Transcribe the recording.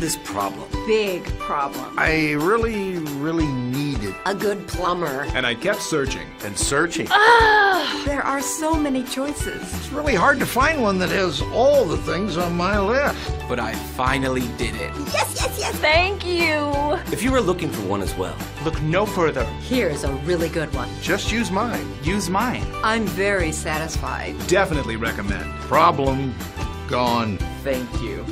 this problem? Big problem. I really needed A good plumber. And I kept searching. and searching. There are so many choices. It's really hard to find one that has all the things on my list. But I finally did it. Yes, yes, yes. Thank you. If you were looking for one as well, Look no further. Here's a really good one. Just use mine. Use mine. I'm very satisfied. Definitely recommend. Problem gone. Thank you.